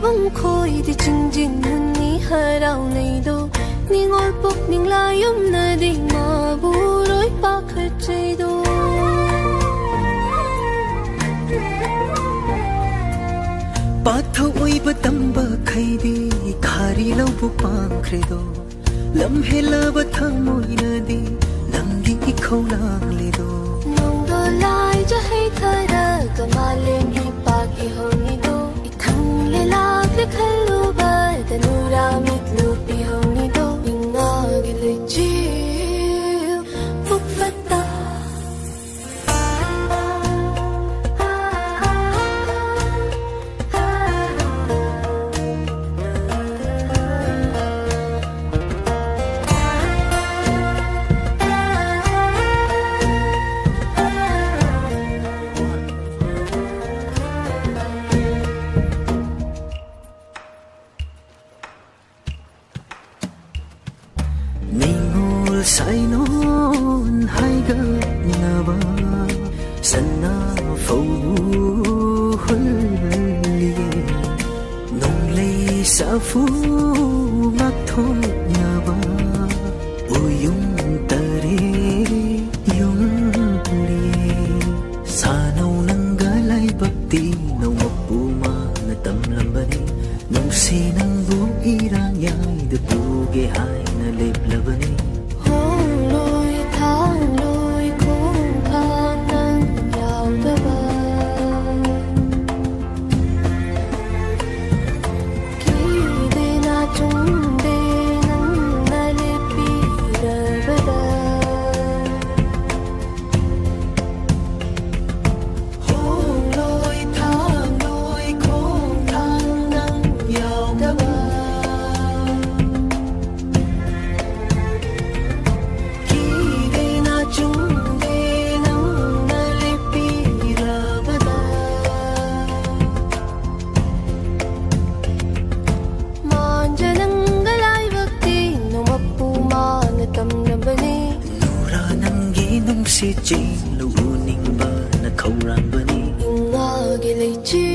bóng khôi thì chinh jin hun ni harau nei do ningol pok ning layom na di maburoi pakhat chei do pathau oi ba tamba khaidi khari lau bu pang khredo lam hela ba thamoi na di nangi khaulang le do nong do lai ja hai thara kamaleng hi pak hi honi do I thang le lak le khalu ba tanura mit lu pi honi do inga ge le chi phúc fata sai non hai ga na ba sana phâu hul liye nong lei sa phu mak thon na ba uyung tare yung liye sa nau nang ga lai bakti nau mapu ma na tam lam ba ni nong si nang bu irang yai de pu ge hai na lep la ba ni si chi lu ning ba na khâu ran ba ni inga ge lei chi